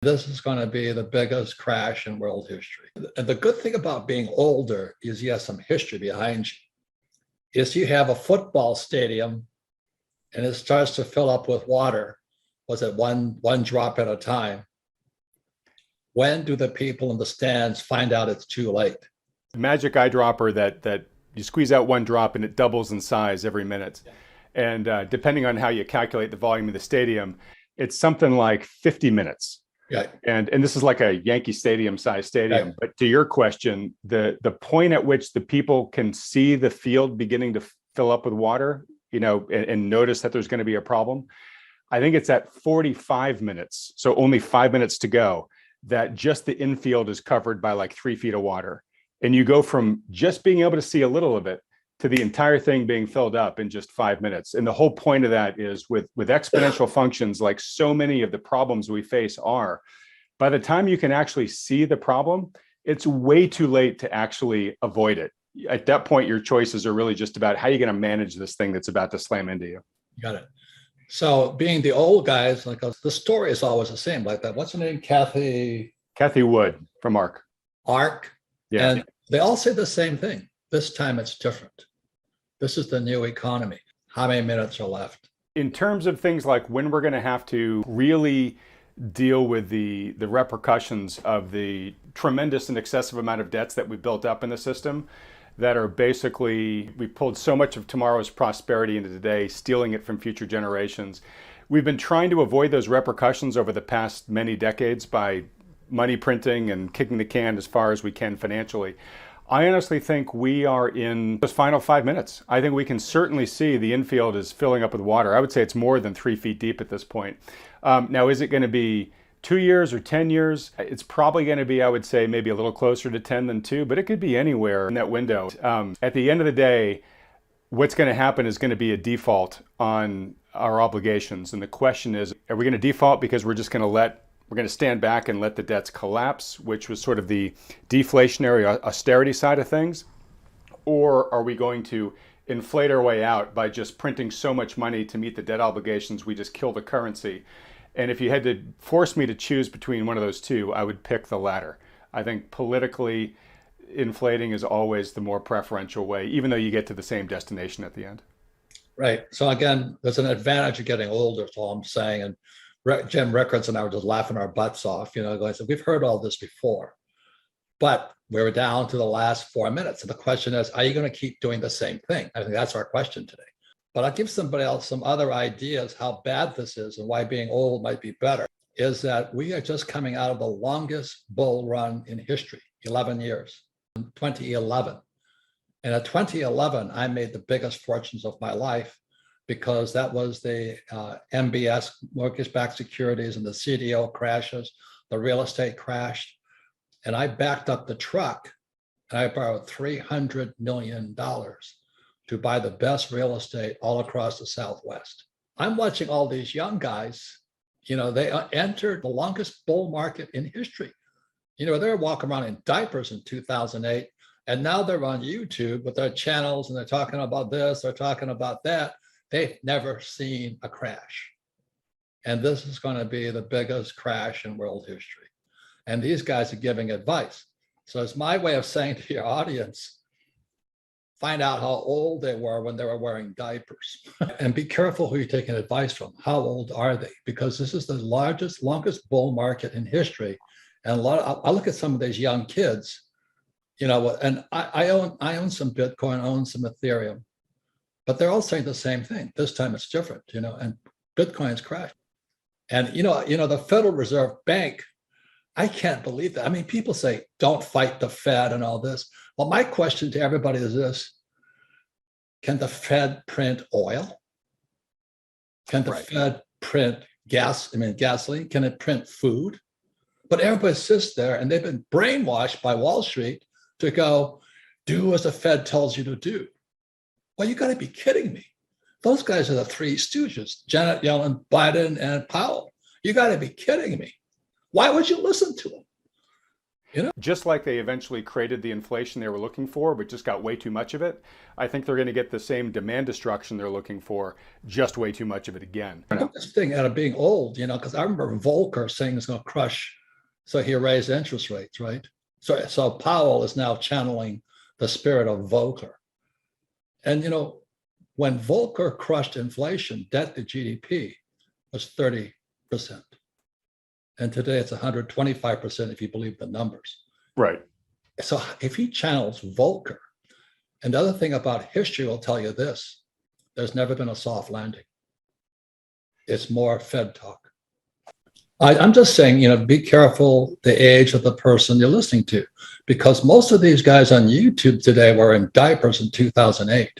This is going to be the biggest crash in world history. And the good thing about being older is you have some history behind you. Is you have a football stadium and it starts to fill up with water. Was it one drop at a time? When do the people in the stands find out it's too late? The magic eyedropper that you squeeze out one drop and it doubles in size every minute. And depending on how you calculate the volume of the stadium, it's something like 50 minutes. Right. And this is like a Yankee Stadium size stadium. Right. But to your question, the point at which the people can see the field beginning to fill up with water, and notice that there's going to be a problem, I think it's at 45 minutes. So only 5 minutes to go, that just the infield is covered by like 3 feet of water. And you go from just being able to see a little of it to the entire thing being filled up in just 5 minutes. And the whole point of that is with exponential functions, like so many of the problems we face are, by the time you can actually see the problem, it's way too late to actually avoid it. At that point, your choices are really just about how you're going to manage this thing that's about to slam into you. Got it. So being the old guys, like the story is always the same, like that. What's her name? Cathie Wood from ARK. Yeah. And they all say the same thing. This time it's different. This is the new economy. How many minutes are left? In terms of things like when we're going to have to really deal with the repercussions of the tremendous and excessive amount of debts that we've built up in the system, that are basically, we pulled so much of tomorrow's prosperity into today, stealing it from future generations. We've been trying to avoid those repercussions over the past many decades by money printing and kicking the can as far as we can financially. I honestly think we are in those final 5 minutes. I think we can certainly see the infield is filling up with water. I would say it's more than 3 feet deep at this point. Now, is it going to be 2 years or 10 years? It's probably going to be, I would say, maybe a little closer to 10 than 2, but it could be anywhere in that window. At the end of the day, what's going to happen is going to be a default on our obligations. And the question is, are we going to default because we're just going to stand back and let the debts collapse, which was sort of the deflationary austerity side of things? Or are we going to inflate our way out by just printing so much money to meet the debt obligations, we just kill the currency? And if you had to force me to choose between one of those two, I would pick the latter. I think politically, inflating is always the more preferential way, even though you get to the same destination at the end. Right. So again, there's an advantage of getting older, is all I'm saying. And Jim Rickards and I were just laughing our butts off, going, so we've heard all this before, but we were down to the last 4 minutes. And the question is, are you going to keep doing the same thing? I think that's our question today. But I'll give somebody else some other ideas how bad this is and why being old might be better, is that we are just coming out of the longest bull run in history, 11 years, 2011. And at 2011, I made the biggest fortunes of my life because that was the MBS, mortgage-backed securities, and the CDO crashes, the real estate crashed. And I backed up the truck and I borrowed $300 million to buy the best real estate all across the Southwest. I'm watching all these young guys, they entered the longest bull market in history. They're walking around in diapers in 2008, and now they're on YouTube with their channels and they're talking about this, they're talking about that. They've never seen a crash. And this is going to be the biggest crash in world history. And these guys are giving advice. So it's my way of saying to your audience, find out how old they were when they were wearing diapers. And be careful who you're taking advice from. How old are they? Because this is the longest bull market in history. And I look at some of these young kids, and I own some Bitcoin, I own some Ethereum, but they're all saying the same thing. This time it's different, and Bitcoin's crashed. And, the Federal Reserve Bank, I can't believe that. I mean, people say, don't fight the Fed and all this. Well, my question to everybody is this: can the Fed print oil? Can the Fed print gasoline? Can it print food? But everybody sits there and they've been brainwashed by Wall Street to go, do as the Fed tells you to do. Well, you got to be kidding me. Those guys are the three stooges, Janet Yellen, Biden, and Powell. You got to be kidding me. Why would you listen to them? Just like they eventually created the inflation they were looking for, but just got way too much of it, I think they're going to get the same demand destruction they're looking for, just way too much of it again. This thing out of being old, because I remember Volcker saying it's going to crush, so he raised interest rates, right? So Powell is now channeling the spirit of Volcker. And, when Volcker crushed inflation, debt to GDP was 30%. And today it's 125% if you believe the numbers. Right. So if he channels Volcker, and the other thing about history will tell you this, there's never been a soft landing. It's more Fed talk. I'm just saying, be careful the age of the person you're listening to, because most of these guys on YouTube today were in diapers in 2008.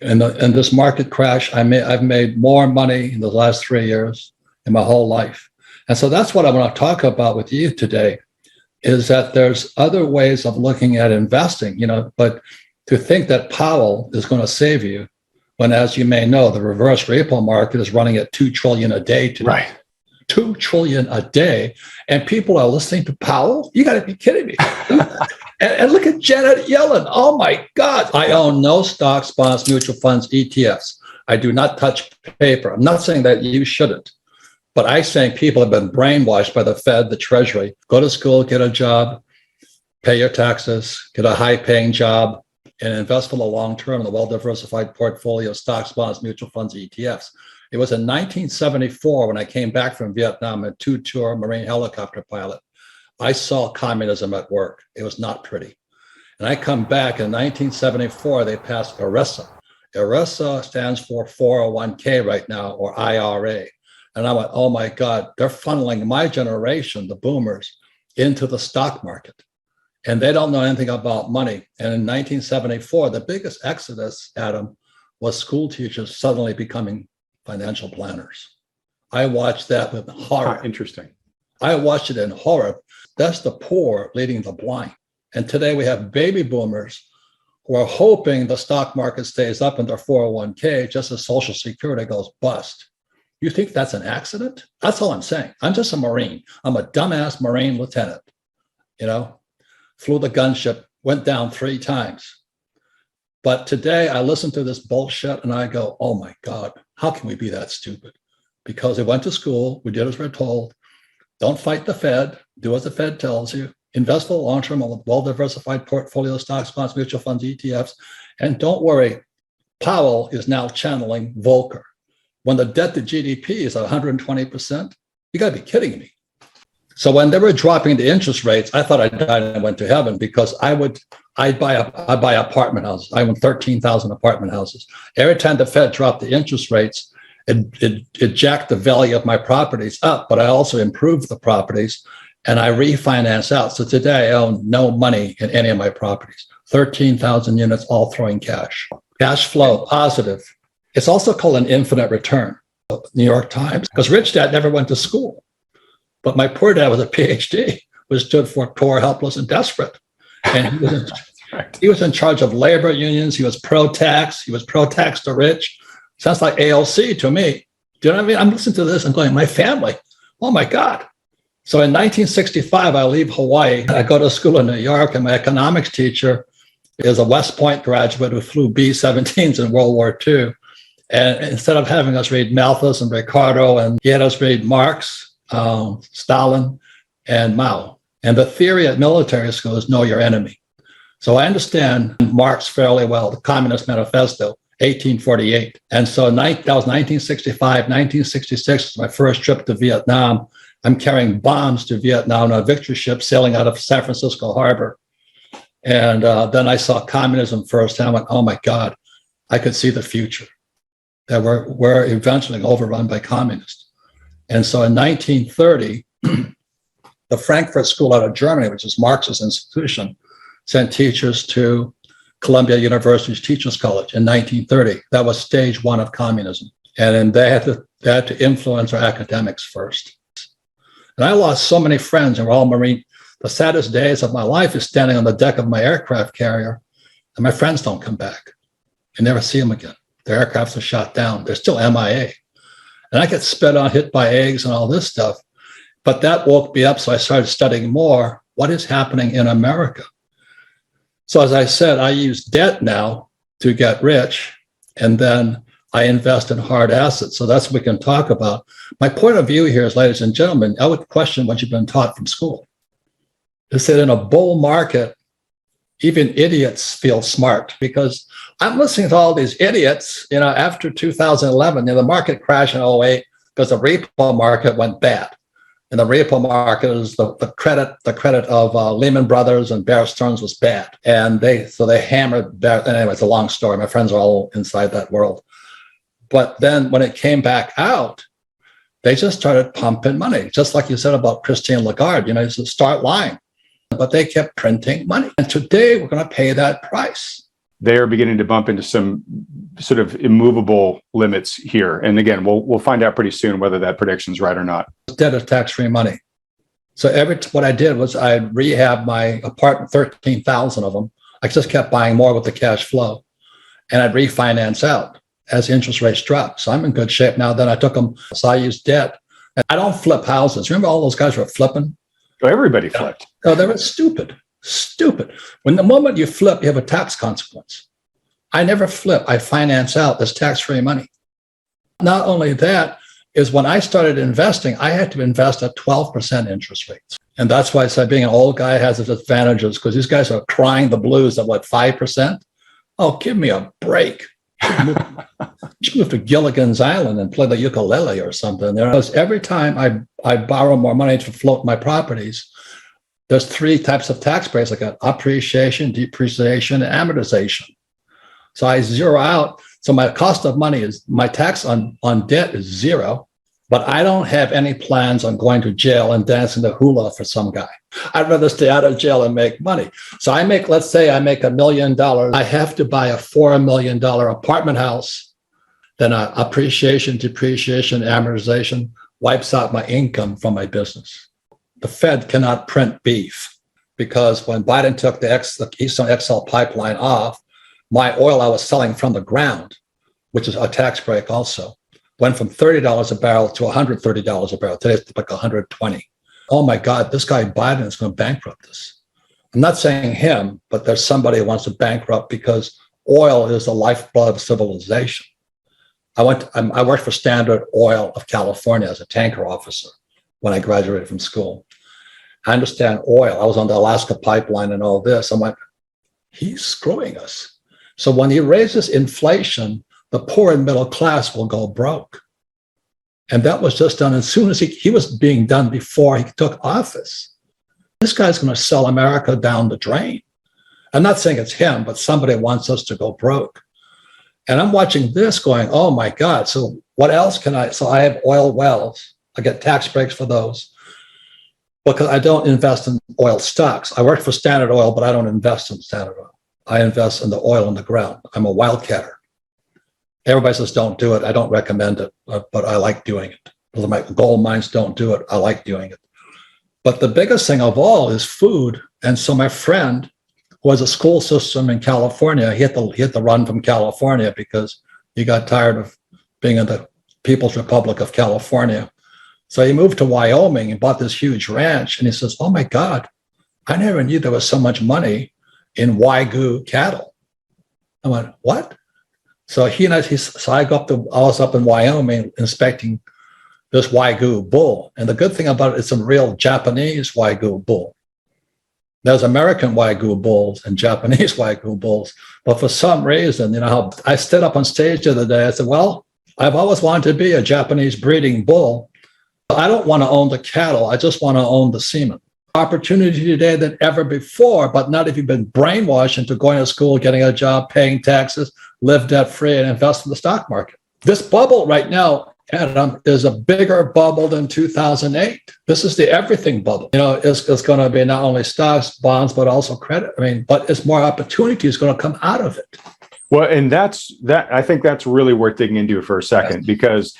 In this market crash, I've made more money in the last 3 years in my whole life. And so that's what I want to talk about with you today, is that there's other ways of looking at investing, but to think that Powell is going to save you when, as you may know, the reverse repo market is running at 2 trillion a day today. Right. 2 trillion a day. And people are listening to Powell? You got to be kidding me. and look at Janet Yellen. Oh my God. I own no stocks, bonds, mutual funds, ETFs. I do not touch paper. I'm not saying that you shouldn't. But I'm saying people have been brainwashed by the Fed, the Treasury. Go to school, get a job, pay your taxes, get a high-paying job, and invest for the long term in a well-diversified portfolio of stocks, bonds, mutual funds, ETFs. It was in 1974 when I came back from Vietnam, a two-tour Marine helicopter pilot. I saw communism at work. It was not pretty. And I come back in 1974, they passed ERISA. ERISA stands for 401k right now, or IRA. And I went, oh my God, they're funneling my generation, the boomers, into the stock market. And they don't know anything about money. And in 1974, the biggest exodus, Adam, was school teachers suddenly becoming financial planners. I watched that with horror. Interesting. I watched it in horror. That's the poor leading the blind. And today we have baby boomers who are hoping the stock market stays up in their 401k just as Social Security goes bust. You think that's an accident? That's all I'm saying. I'm just a Marine. I'm a dumbass Marine lieutenant, flew the gunship, went down 3 times. But today I listen to this bullshit and I go, oh my God, how can we be that stupid? Because we went to school, we did as we're told. Don't fight the Fed, do as the Fed tells you. Invest for the long term on a well-diversified portfolio of stocks, bonds, mutual funds, ETFs. And don't worry, Powell is now channeling Volcker. When the debt to GDP is 120%, you got to be kidding me. So when they were dropping the interest rates, I thought I died and went to heaven, because I'd buy apartment houses. I own 13,000 apartment houses. Every time the Fed dropped the interest rates, it jacked the value of my properties up, but I also improved the properties and I refinance out. So today I own no money in any of my properties. 13,000 units, all throwing cash. Cash flow, positive. It's also called an infinite return. New York Times, because Rich Dad never went to school. But my poor dad was a PhD, which stood for poor, helpless, and desperate. And he was in charge of labor unions. He was pro-tax. He was pro-tax to rich. Sounds like AOC to me. Do you know what I mean? I'm listening to this and going, my family, oh my God. So in 1965, I leave Hawaii. I go to school in New York, and my economics teacher is a West Point graduate who flew B-17s in World War II. And instead of having us read Malthus and Ricardo, and he had us read Marx, Stalin, and Mao. And the theory at military school is know your enemy. So I understand Marx fairly well, the Communist Manifesto, 1848. And so that was 1965, 1966 was my first trip to Vietnam. I'm carrying bombs to Vietnam on a victory ship sailing out of San Francisco Harbor. And then I saw communism first, and I went, oh my God, I could see the future, that we're eventually overrun by communists. And so in 1930, the Frankfurt School out of Germany, which is Marx's institution, sent teachers to Columbia University's Teachers College in 1930. That was stage 1 of communism. And then they had to influence our academics first. And I lost so many friends, and we're all Marine. The saddest days of my life is standing on the deck of my aircraft carrier, and my friends don't come back. You never see them again. Their aircrafts are shot down. They're still MIA. And I get spit on, hit by eggs and all this stuff. But that woke me up, so I started studying more. what is happening in America? So as I said, I use debt now to get rich, and then I invest in hard assets. So that's what we can talk about. My point of view here is, ladies and gentlemen, I would question what you've been taught from school. Is that in a bull market, even idiots feel smart? Because I'm listening to all these idiots, after 2011, the market crashed in '08 because the repo market went bad. And the repo market is the credit of Lehman Brothers and Bear Stearns was bad. And they hammered Bear. Anyway, it's a long story. My friends are all inside that world. But then when it came back out, they just started pumping money, just like you said about Christine Lagarde, to start lying. But they kept printing money. And today we're going to pay that price. They are beginning to bump into some sort of immovable limits here. And again, we'll find out pretty soon whether that prediction is right or not. Debt is tax-free money. So what I did was I rehabbed my apartment, 13,000 of them. I just kept buying more with the cash flow. And I'd refinance out as interest rates dropped. So I'm in good shape now. Then I took them. So I used debt. And I don't flip houses. Remember all those guys were flipping? Oh, everybody flipped. No, they were stupid. When the moment you flip, you have a tax consequence. I never flip. I finance out. That's tax-free money. Not only that, is when I started investing, I had to invest at 12% interest rates. And that's why I said being an old guy has its advantages, because these guys are crying the blues at 5%? Oh, give me a break. You move to Gilligan's Island and play the ukulele or something. Because every time I borrow more money to float my properties, there's 3 types of tax breaks. I got appreciation, depreciation, and amortization. So I zero out. So my cost of money is, my tax on debt is 0, but I don't have any plans on going to jail and dancing the hula for some guy. I'd rather stay out of jail and make money. So let's say I make $1 million. I have to buy a $4 million apartment house. Then appreciation, depreciation, amortization wipes out my income from my business. The Fed cannot print beef, because when Biden took the Keystone XL pipeline off, my oil I was selling from the ground, which is a tax break also, went from $30 a barrel to $130 a barrel. Today it's like $120. Oh my God, this guy Biden is going to bankrupt us. I'm not saying him, but there's somebody who wants to bankrupt, because oil is the lifeblood of civilization. I worked for Standard Oil of California as a tanker officer when I graduated from school. I understand oil. I was on the Alaska pipeline and all this. I'm like, he's screwing us. So when he raises inflation, the poor and middle class will go broke. And that was just done as soon as he was being done before he took office. This guy's going to sell America down the drain. I'm not saying it's him, but somebody wants us to go broke. And I'm watching this going, oh my God. So what else so I have oil wells. I get tax breaks for those, because I don't invest in oil stocks. I work for Standard Oil, but I don't invest in Standard Oil. I invest in the oil in the ground. I'm a wildcatter. Everybody says don't do it. I don't recommend it, but I like doing it. My gold mines don't do it. I like doing it. But the biggest thing of all is food. And so my friend, who has a school system in California, he had to run from California because he got tired of being in the People's Republic of California. So he moved to Wyoming and bought this huge ranch. And he says, oh my God, I never knew there was so much money in Wagyu cattle. I went, what? So I was up in Wyoming inspecting this Wagyu bull. And the good thing about it, it's a real Japanese Wagyu bull. There's American Wagyu bulls and Japanese Wagyu bulls. But for some reason, how I stood up on stage the other day, I said, well, I've always wanted to be a Japanese breeding bull. I don't want to own the cattle. I just want to own the semen. Opportunity today than ever before, but not if you've been brainwashed into going to school, getting a job, paying taxes, live debt-free, and invest in the stock market. This bubble right now, Adam, is a bigger bubble than 2008. This is the everything bubble. It's going to be not only stocks, bonds, but also credit. But it's more opportunity is going to come out of it. Well, and I think that's really worth digging into for a second, because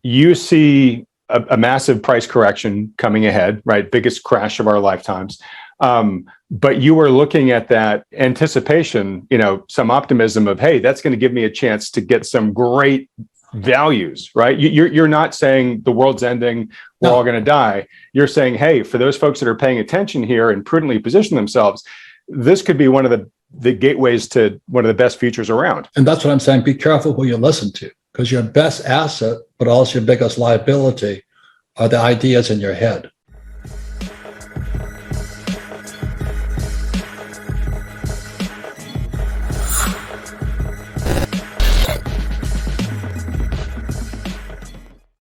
you see a massive price correction coming ahead, right? Biggest crash of our lifetimes. But you were looking at that anticipation, some optimism of, hey, that's going to give me a chance to get some great values, right? You're not saying the world's ending, we're all going to die. You're saying, hey, for those folks that are paying attention here and prudently position themselves, this could be one of the gateways to one of the best futures around. And that's what I'm saying. Be careful who you listen to, because your best asset, but also your biggest liability, are the ideas in your head.